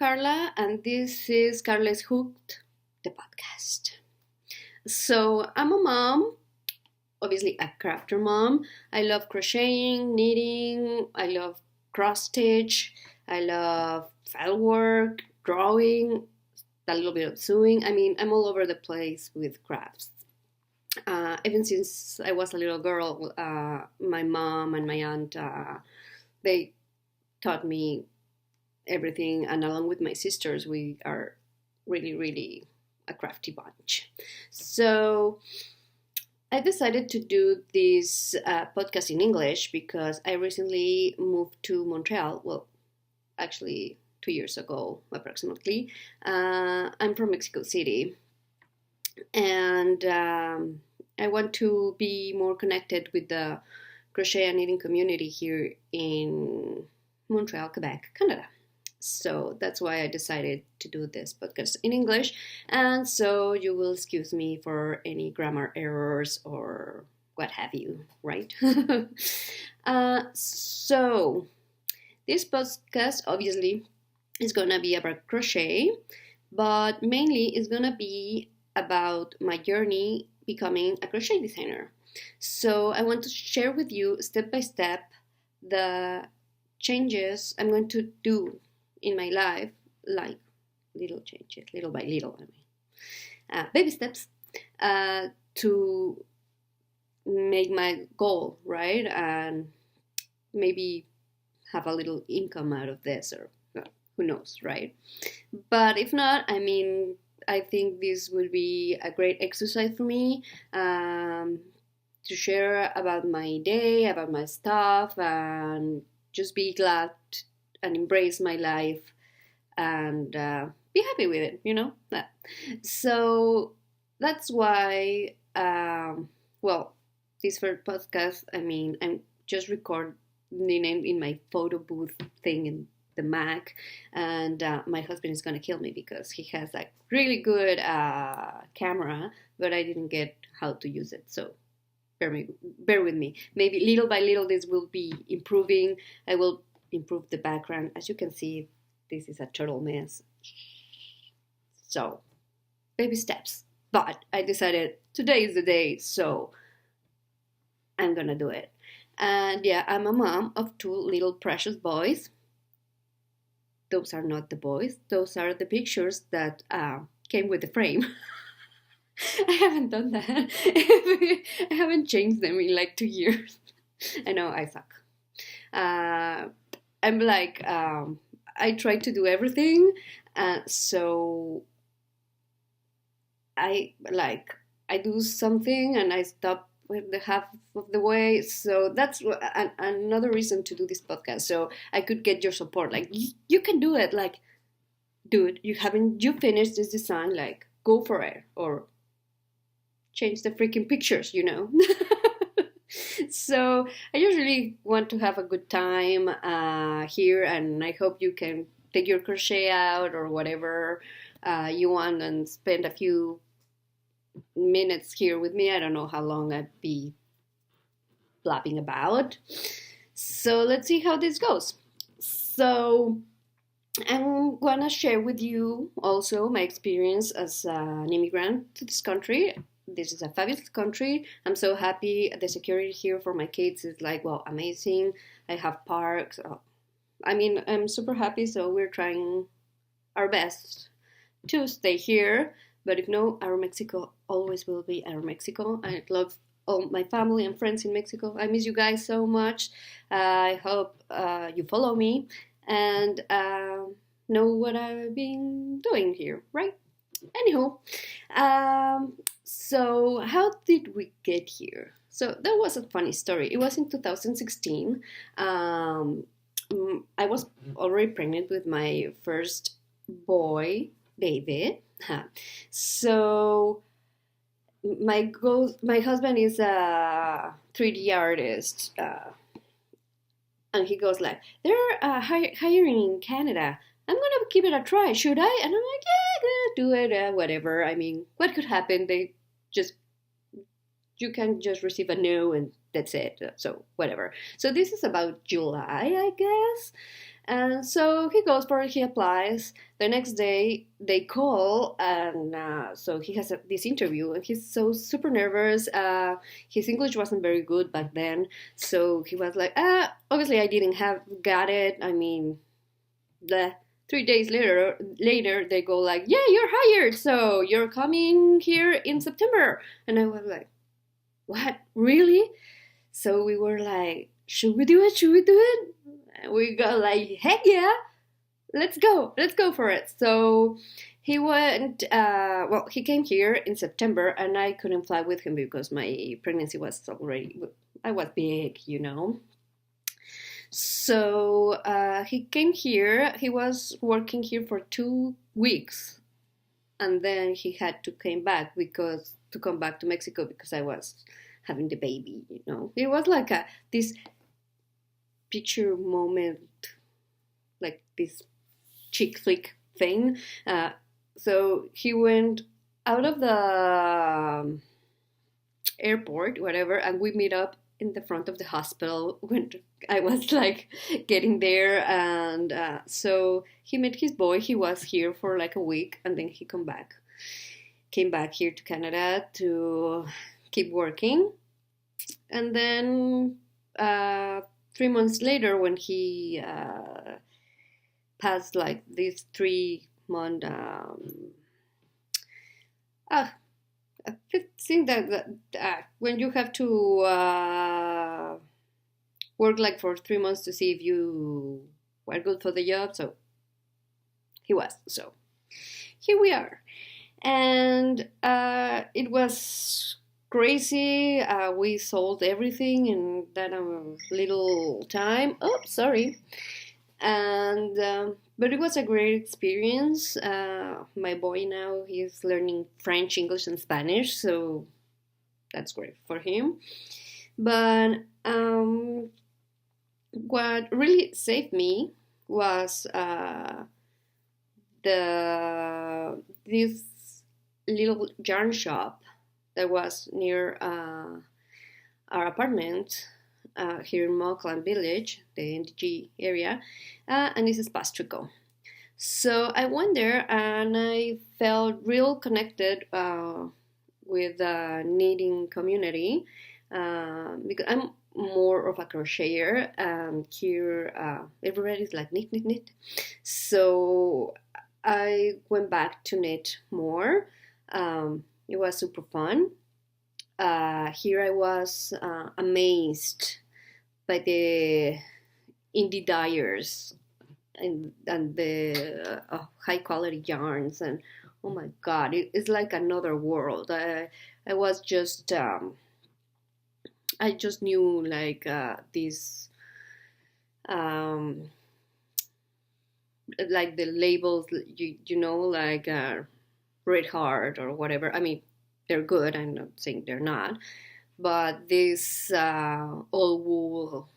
Carla, and this is Carla's Hooked, the podcast. So, I'm a mom, obviously a crafter mom. I love crocheting, knitting, I love cross stitch, I love file work, drawing, a little bit of sewing. I mean, I'm all over the place with crafts. Even since I was a little girl, my mom and my aunt, they taught me everything, and along with my sisters, we are really a crafty bunch. So I decided to do this podcast in English because I recently moved to Montreal. Well, actually 2 years ago approximately. I'm from Mexico City, and I want to be more connected with the crochet and knitting community here in Montreal, Quebec, Canada. So that's why I decided to do this podcast in English. And so you will excuse me for any grammar errors or what have you, right? So this podcast obviously is going to be about crochet, but mainly it's going to be about my journey becoming a crochet designer. So I want to share with you step by step the changes I'm going to do in my life, like little changes, little by little, baby steps, to make my goal, right? And maybe have a little income out of this, or who knows, right? But if not, I think this would be a great exercise for me, to share about my day, about my stuff, and just be glad and embrace my life and be happy with it, So that's why, this first podcast, I'm just recording in my photo booth thing in the Mac, and my husband is going to kill me because he has a really good camera, but I didn't get how to use it, so bear with me. Maybe little by little this will be improving. I will improve the background. As you can see, this is a total mess. So, baby steps. But I decided today is the day, so I'm gonna do it. And yeah, I'm a mom of 2 little precious boys. Those are not the boys. Those are the pictures that came with the frame. I haven't done that. I haven't changed them in like 2 years. I know, I suck. I'm like, I try to do everything, so I do something and I stop with the half of the way. So that's another reason to do this podcast, so I could get your support. Like, you can do it. Like, dude, you finished this design? Like, go for it, or change the freaking pictures, So I usually want to have a good time here, and I hope you can take your crochet out or whatever you want and spend a few minutes here with me. I don't know how long I'd be blabbing about. So let's see how this goes. So I'm gonna share with you also my experience as an immigrant to this country. This is a fabulous country. I'm so happy. The security here for my kids is like, well, amazing. I have parks. I'm super happy. So we're trying our best to stay here. But if no, Aeromexico always will be Aeromexico. I love all my family and friends in Mexico. I miss you guys so much. I hope you follow me and know what I've been doing here, right? Anywho, so how did we get here? So that was a funny story. It was in 2016. I was already pregnant with my first boy, David. So my husband is a 3D artist, and he goes like, they're hiring in Canada. I'm gonna give it a try. Should I? And I'm like, yeah, do it. Whatever. What could happen? You can just receive a no, and that's it. So whatever. So this is about July, I guess. And so he goes for it, he applies. The next day they call, and so he has this interview, and he's so super nervous. His English wasn't very good back then, so he was like, obviously I didn't have got it. I mean, the 3 days later they go like, yeah, you're hired, so you're coming here in September. And I was like, what, really? So we were like, should we do it? And we go like, heck yeah, let's go for it. So he went, he came here in September, and I couldn't fly with him because my pregnancy was already, I was big, So he came here. He was working here for 2 weeks, and then he had to come back to Mexico because I was having the baby. It was like this picture moment, like this chick flick thing. So he went out of the airport, whatever, and we meet up in the front of the hospital when I was like getting there. And so he met his boy. He was here for like a week, and then he came back here to Canada to keep working. And then 3 months later, when he passed like this 3-month I think that when you have to work like for 3 months to see if you are good for the job, so he was. So here we are, and it was crazy. We sold everything in that little time. Oh, sorry. And but it was a great experience. My boy now, he's learning French, English, and Spanish, so that's great for him. But what really saved me was this little yarn shop that was near our apartment here in Mockland Village, the NDG area, and this is Pastrico. So I went there, and I felt real connected with the knitting community because I'm more of a crocheter, and here everybody's like knit. So I went back to knit more. It was super fun. Here I was amazed by the indie dyers and the high quality yarns, and oh my god, it's like another world. I was just I just knew like these like the labels, like Red Heart or whatever. I mean, they're good, I'm not saying they're not, but this all wool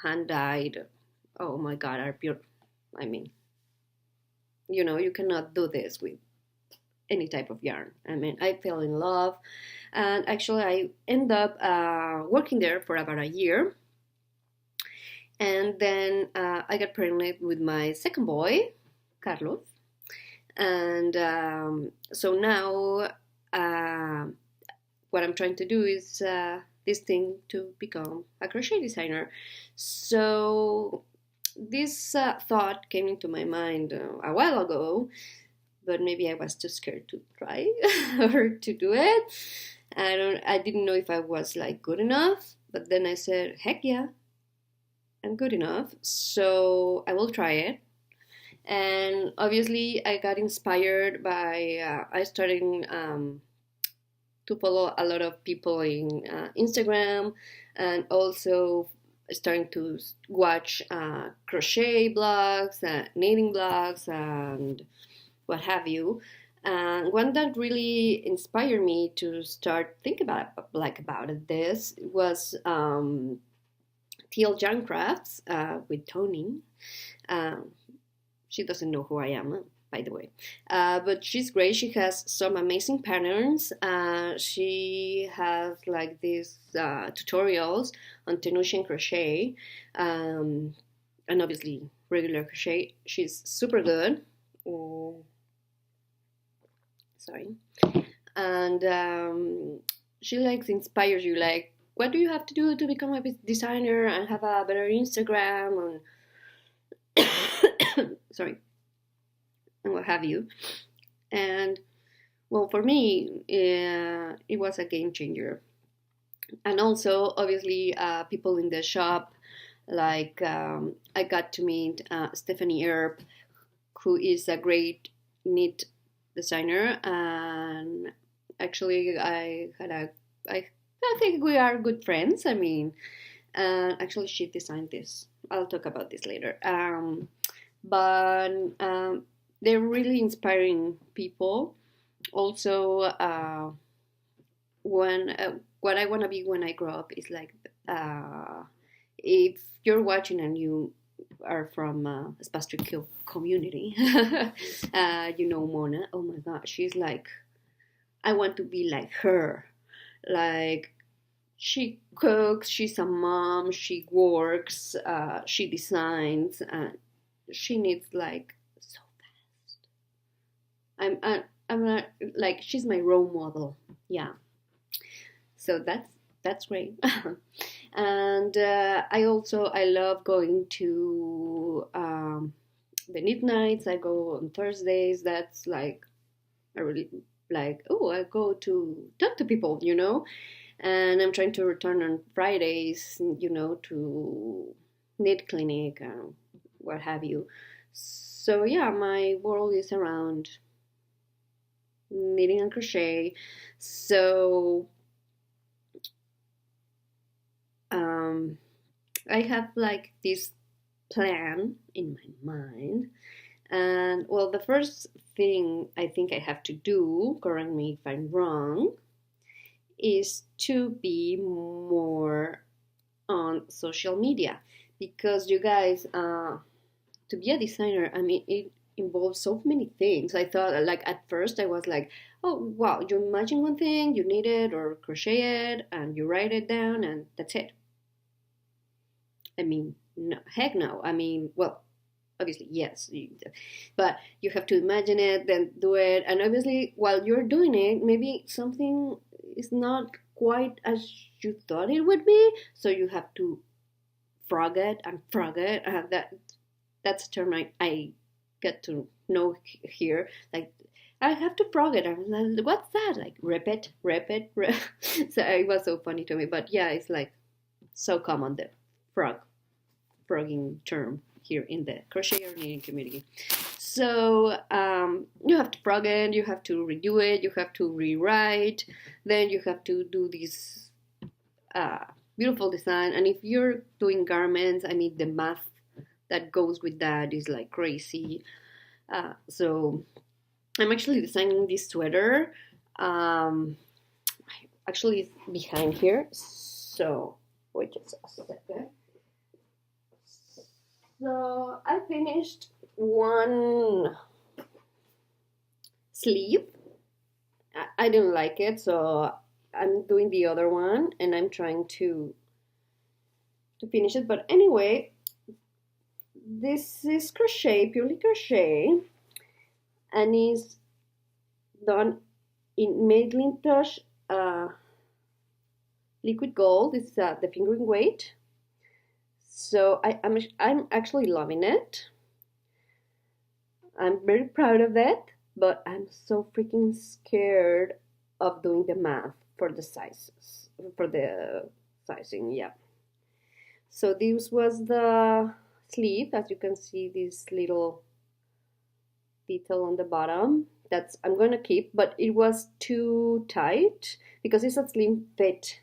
hand dyed, oh my god, are beautiful. I mean, you cannot do this with any type of yarn. I mean, I fell in love, and actually I ended up working there for about a year, and then I got pregnant with my second boy, Carlos. And so now what I'm trying to do is this thing to become a crochet designer. So this thought came into my mind a while ago, but maybe I was too scared to try or to do it. I didn't know if I was like good enough, but then I said, heck yeah, I'm good enough, so I will try it. And obviously I got inspired by I started to follow a lot of people in Instagram, and also starting to watch crochet blogs, knitting blogs, and what have you. And one that really inspired me to start thinking about this was TL Yarn Crafts with Tony. She doesn't know who I am, by the way, but she's great. She has some amazing patterns. She has like these tutorials on Tenushin crochet. and obviously regular crochet. She's super good. Oh, sorry. And she like inspires you, like, what do you have to do to become a designer and have a better Instagram and sorry, and what have you. And well, for me, it was a game changer. And also, obviously, people in the shop, like I got to meet Stephanie Earp, who is a great knit designer, and actually, I think we are good friends. I mean, actually, she designed this. I'll talk about this later. But they're really inspiring people. Also, what I want to be when I grow up is like, if you're watching and you are from a spastic community, you know Mona. Oh my God, she's like, I want to be like her. Like, she cooks, she's a mom, she works, she designs, she knits like so fast. I'm not, like, she's my role model. Yeah. So that's great. And I love going to the knit nights. I go on Thursdays. That's like, I really like, oh, I go to talk to people, and I'm trying to return on Fridays, to knit clinic and what have you. So yeah, my world is around knitting and crochet. So I have like this plan in my mind, and well, the first thing I think I have to do, correct me if I'm wrong, is to be more on social media, because you guys, to be a designer, I mean, it involves so many things. I thought, like, at first I was like, oh wow, you imagine one thing, you knit it or crochet it, and you write it down, and that's it. I mean, no, heck no. I mean, well, obviously yes, but you have to imagine it, then do it, and obviously while you're doing it, maybe something is not quite as you thought it would be, so you have to frog it and frog it. That's a term I get to know here. Like, I have to frog it. I was like, what's that? Like, rip it. So it was so funny to me. But yeah, it's like so common, the frogging term here in the crochet or knitting community. So you have to frog it, you have to redo it, you have to rewrite, then you have to do this beautiful design. And if you're doing garments, I mean, the math that goes with that is like crazy. So I'm actually designing this sweater. Actually, it's behind here. So wait just a second. So I finished one sleeve. I didn't like it, so I'm doing the other one, and I'm trying to finish it. But anyway, this is crochet, purely crochet, and is done in Madeline Touch liquid gold. This is the fingering weight. So I'm actually loving it. I'm very proud of it, but I'm so freaking scared of doing the math for the sizes, for the sizing, yeah. So this was the sleeve. As you can see, this little detail on the bottom. That's I'm gonna keep, but it was too tight because it's a slim fit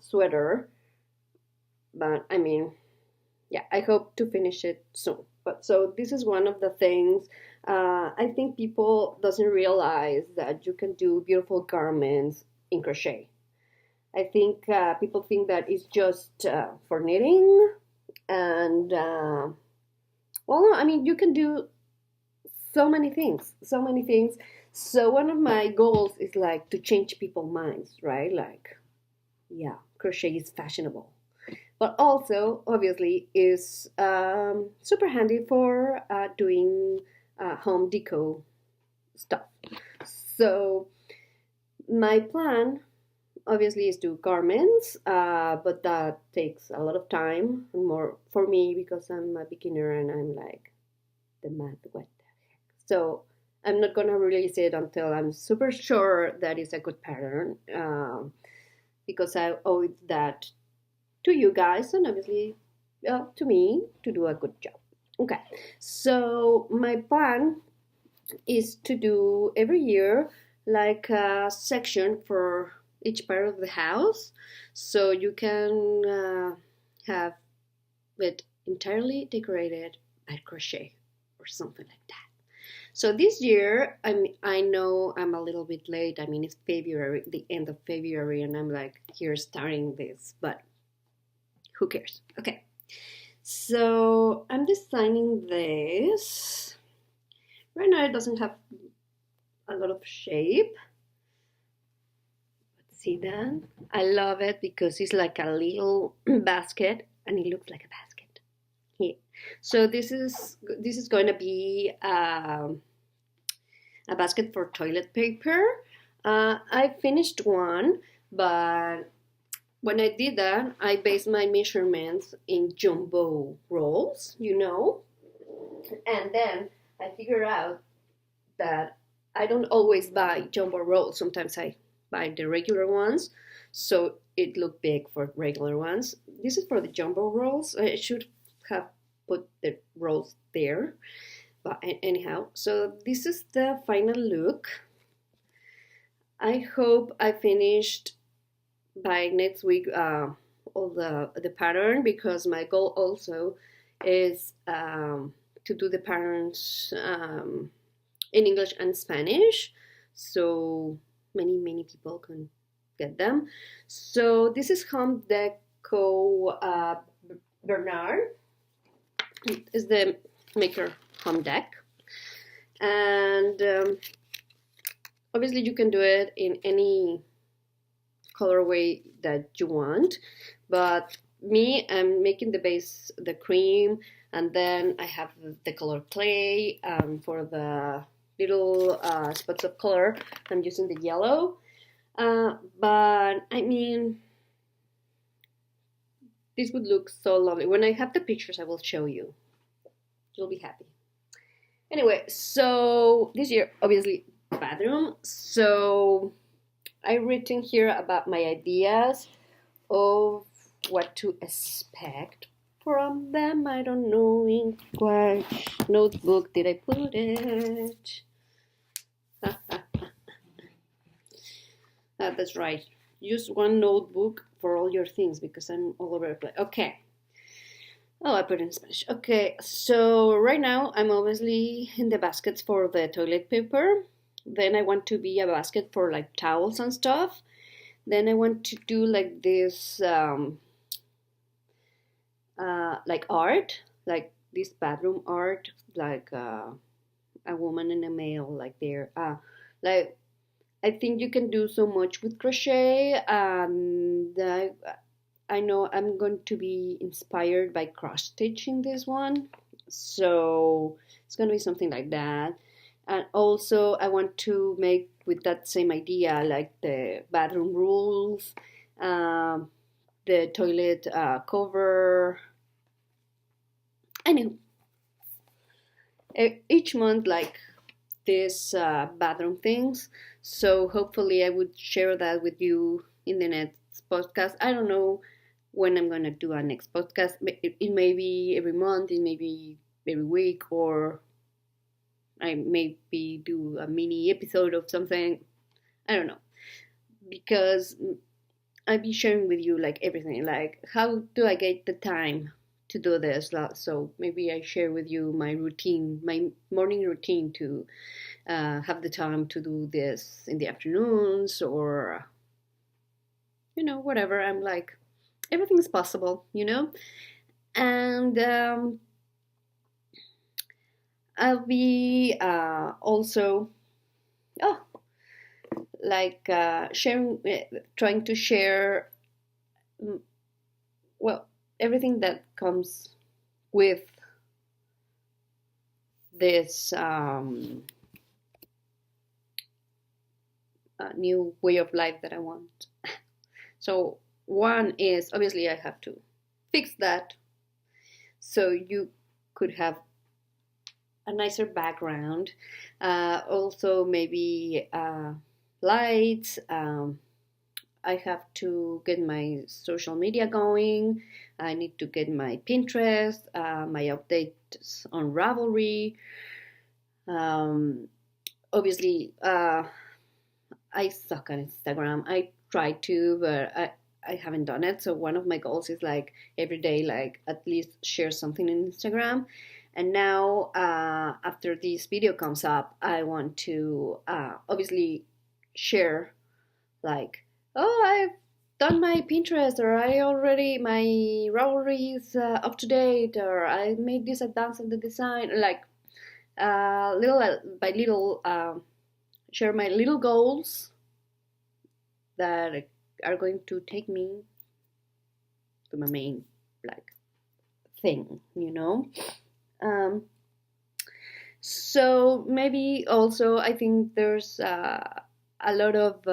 sweater. But I mean, yeah, I hope to finish it soon. But so this is one of the things I think people doesn't realize, that you can do beautiful garments in crochet. I think people think that it's just for knitting, and well, I mean, you can do so many things, so many things. So one of my goals is like to change people's minds, right? Like, yeah, crochet is fashionable. but also obviously is super handy for doing home deco stuff. So my plan obviously is do garments, but that takes a lot of time and more for me because I'm a beginner and I'm like the math, what the heck. So I'm not gonna release it until I'm super sure that it's a good pattern, because I owe that to you guys and obviously to me to do a good job. Okay, so my plan is to do every year like a section for each part of the house, so you can have it entirely decorated by crochet or something like that. So this year, I know I'm a little bit late. I mean, it's February, the end of February, and I'm like here starting this, but who cares? Okay, so I'm designing this. Right now, it doesn't have a lot of shape. See that? I love it because it's like a little basket, and it looks like a basket. Here, so this is going to be a basket for toilet paper. I finished one, but when I did that, I based my measurements in jumbo rolls, and then I figured out that I don't always buy jumbo rolls. Sometimes I buy the regular ones, so it looked big for regular ones. This is for the jumbo rolls. I should have put the rolls there, but anyhow, so this is the final look. I hope I finished by next week all the pattern, because my goal also is to do the patterns in English and Spanish, so many people can get them. So this is Home Deco Bernard. It is the maker home deck, and obviously you can do it in any colorway that you want, but me, I'm making the base the cream, and then I have the color clay, for the little spots of color I'm using the yellow, but I mean, this would look so lovely. When I have the pictures I will show you, you'll be happy. Anyway, so this year obviously bathroom, so I've written here about my ideas of what to expect from them. I don't know in which notebook did I put it. That's right. Use one notebook for all your things because I'm all over the place. Okay. Oh, I put it in Spanish. Okay, so right now I'm obviously in the baskets for the toilet paper. Then I want to be a basket for like towels and stuff. Then I want to do like this, like art, like this bathroom art, like a woman and a male, like there. Like I think you can do so much with crochet, and I know I'm going to be inspired by cross stitching this one, so it's gonna be something like that. And also I want to make with that same idea, like the bathroom rules, the toilet cover. Anyway, each month like this bathroom things. So hopefully I would share that with you in the next podcast. I don't know when I'm gonna do a next podcast. It may be every month, it may be every week, or I maybe do a mini episode of something. I don't know, because I'll be sharing with you like everything, like how do I get the time to do this. So maybe I share with you my routine, my morning routine, to have the time to do this in the afternoons, or whatever. I'm like, everything's possible, and I'll be also sharing, trying to share, well, everything that comes with this new way of life that I want. So one is obviously I have to fix that so you could have a nicer background. Also maybe lights. I have to get my social media going. I need to get my Pinterest, my updates on Ravelry. Obviously, I suck on Instagram. I try to, but I haven't done it. So one of my goals is like every day, like at least share something in Instagram. And now, after this video comes up, I want to obviously share like, oh, I've done my Pinterest, or my Ravelry is up to date, or I made this advance in the design, like little by little, share my little goals that are going to take me to my main like thing, you know. So maybe also I think there's a lot of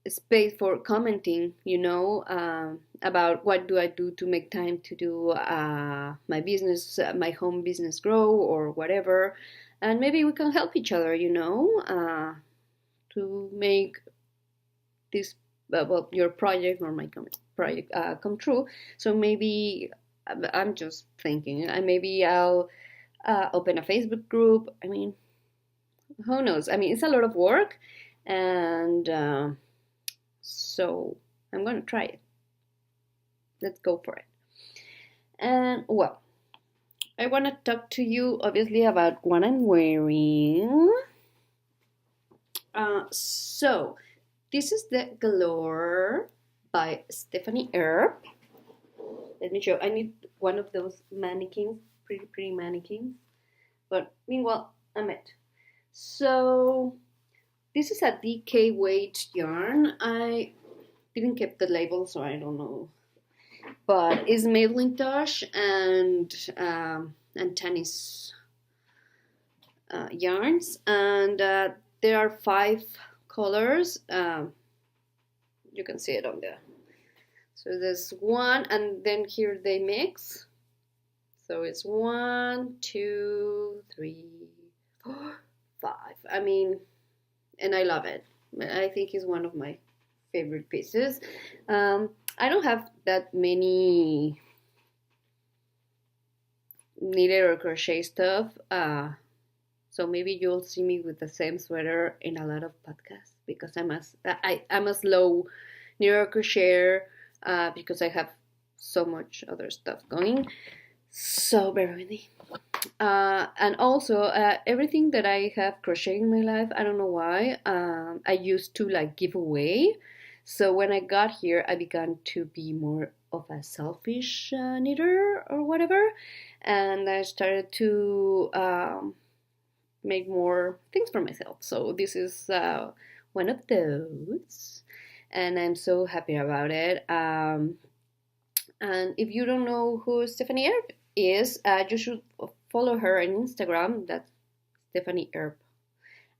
space for commenting, you know, about what do I do to make time to do my business, my home business grow or whatever. And maybe we can help each other, you know, to make this, well, your project or my project come true. So maybe I'm just thinking, maybe I'll open a Facebook group. I mean, who knows? I mean, it's a lot of work, and so I'm gonna try it. Let's go for it. And well, I want to talk to you obviously about what I'm wearing. So this is the Galore by Stephanie Earp. Let me show. I need one of those mannequins, pretty mannequins. But meanwhile, I'm it. So this is a DK weight yarn. I didn't keep the label, so I don't know. But it's Madelinetosh and tennis yarns, and there are 5 colors. You can see it on there. So there's 1, and then here they mix. So it's 1, 2, 3, 4, 5. I mean, and I love it. I think it's one of my favorite pieces. I don't have that many knitted or crochet stuff, so maybe you'll see me with the same sweater in a lot of podcasts because I'm a slow knitter or crocheter because I have so much other stuff going. So bear with me. And also everything that I have crocheted in my life, I don't know why, I used to like give away. So when I got here, I began to be more of a selfish knitter or whatever, and I started to make more things for myself. So this is one of those, and I'm so happy about it. And if you don't know who Stephanie Earp is, you should follow her on Instagram. That's Stephanie Earp,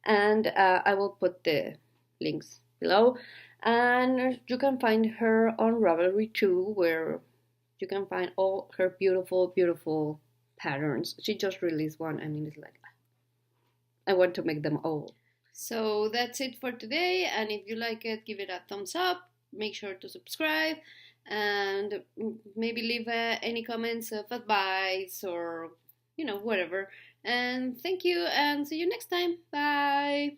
and I will put the links below. And you can find her on Ravelry too, where you can find all her beautiful patterns. She just released one. I mean, it's like, I want to make them all. So that's it for today, and if you like it, give it a thumbs up. Make sure to subscribe, and maybe leave any comments of advice or, you know, whatever. And thank you, and see you next time. Bye!